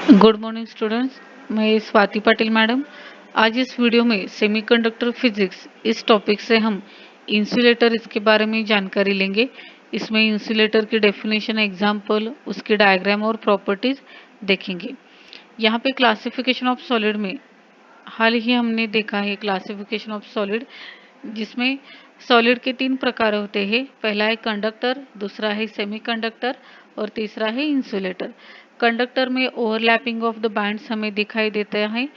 Good morning students. मैं Swati Patil madam. आज इस वीडियो में सेमीकंडक्टर फिजिक्स इस टॉपिक से हम इंसुलेटर इसके बारे में जानकारी लेंगे। इसमें इंसुलेटर की डेफिनेशन, एग्जाम्पल, उसकी डायग्राम और प्रॉपर्टीज देखेंगे। यहाँ पे क्लासिफिकेशन ऑफ सॉलिड में हाल ही हमने देखा है क्लासिफिकेशन ऑफ सॉलिड, जिसमें सॉलिड के 3 प्रकार होते हैं। पहला है कंडक्टर, दूसरा है सेमीकंडक्टर और तीसरा है इंसुलेटर। कंडक्टर में ओवरलैपिंग ऑफ द बैंड्स हमें दिखाई देता है।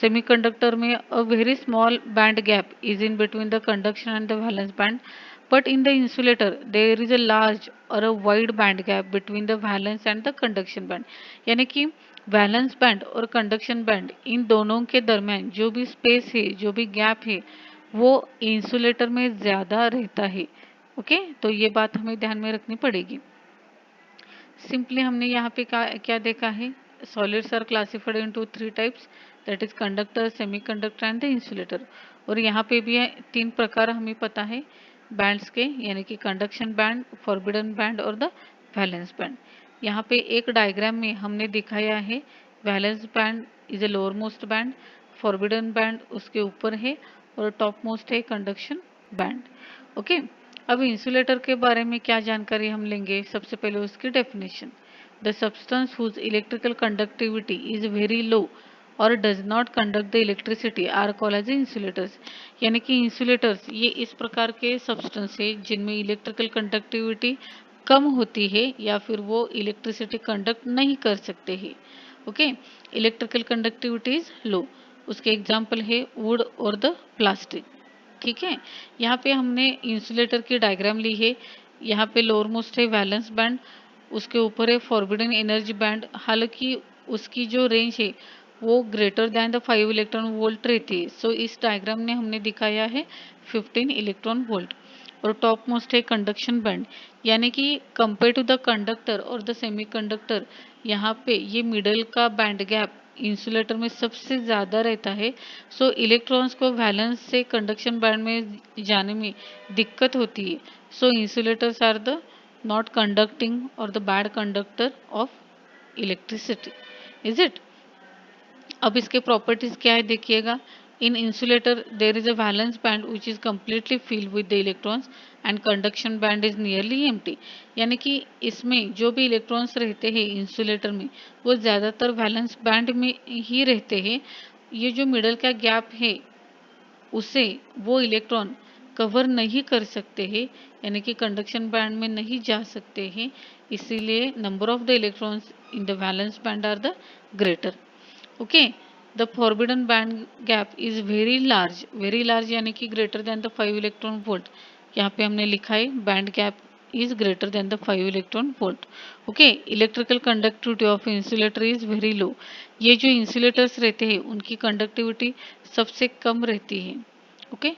सेमीकंडक्टर में a very small band gap is in between the conduction and the valence band, but in the insulator there is a large or a wide band gap between the valence and the conduction band. यानी कि valence band और conduction band, इन दोनों के दरमियान जो भी space है, जो भी गैप है, वो इंसुलेटर में ज्यादा रहता है। ओके, तो ये बात हमें ध्यान में रखनी पड़ेगी। सिंपली हमने यहाँ पे क्या क्या देखा है, solids are classified into 3 types, that is conductor, semiconductor and the insulator. और यहाँ पे भी 3 प्रकार हमें पता है बैंड्स के, यानी कि कंडक्शन बैंड, फॉरबिडन बैंड और द वैलेंस बैंड। यहाँ पे एक डायग्राम में हमने दिखाया है valence band is a lower most band, forbidden band उसके ऊपर है और टॉप मोस्ट है कंडक्शन बैंड। ओके, अब इंसुलेटर के बारे में क्या जानकारी हम लेंगे। सबसे पहले उसकी definition, the substance whose electrical conductivity is very low और does not conduct the electricity are called as insulators. यानी कि इंसुलेटर्स ये इस प्रकार के सब्सटेंस है जिनमें इलेक्ट्रिकल कंडक्टिविटी कम होती है या फिर वो इलेक्ट्रिसिटी कंडक्ट नहीं कर सकते हैं। Okay, electrical conductivity is low. उसके एग्जाम्पल है वुड और द प्लास्टिक। ठीक है, यहाँ पे हमने इंसुलेटर की डायग्राम ली है। यहाँ पे लोअर मोस्ट है वैलेंस बैंड, उसके ऊपर है फॉरबिडन एनर्जी बैंड। हालांकि उसकी जो रेंज है वो greater than the 5 electron volt रहती है। सो इस डायग्राम में हमने दिखाया है 15 इलेक्ट्रॉन वोल्ट। और टॉप मोस्ट है कंडक्शन बैंड, यानी कि कंपेयर टू द कंडक्टर और द सेमी कंडक्टर, यहाँ पे ये मिडल का बैंड गैप इंसुलेटर में सबसे ज़्यादा रहता है। सो इलेक्ट्रॉन्स को वैलेंस से कंडक्शन बैंड में जाने में दिक्कत होती है। So insulators are the not conducting और the bad conductor of electricity, is it. अब इसके प्रॉपर्टीज क्या है देखिएगा। In insulator there is a valence band which is completely filled with the electrons and conduction band is nearly empty. यानी कि इसमें जो भी इलेक्ट्रॉन्स रहते हैं इंसुलेटर में, वो ज़्यादातर वैलेंस बैंड में ही रहते हैं। ये जो मिडल का गैप है उसे वो इलेक्ट्रॉन कवर नहीं कर सकते हैं, यानी कि कंडक्शन बैंड में नहीं जा सकते हैं। इसीलिए number of the electrons in the valence band are the greater. Okay, the forbidden band gap is very large यानी कि greater than the 5 electron volt. यहाँ पे हमने लिखा है band gap is greater than the 5 electron volt. Okay, electrical conductivity of insulator is very low. ये जो insulators रहते हैं उनकी कंडक्टिविटी सबसे कम रहती है। ओके,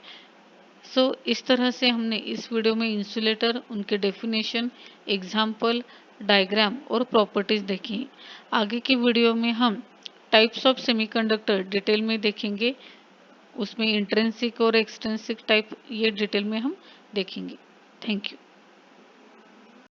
सो इस तरह से हमने इस वीडियो में इंसुलेटर, उनके डेफिनेशन, एग्जाम्पल, डायग्राम और प्रॉपर्टीज देखी। आगे की वीडियो में हम टाइप्स ऑफ सेमीकंडक्टर डिटेल में देखेंगे। उसमें इंट्रिंसिक और एक्सट्रिंसिक टाइप ये डिटेल में हम देखेंगे। Thank you.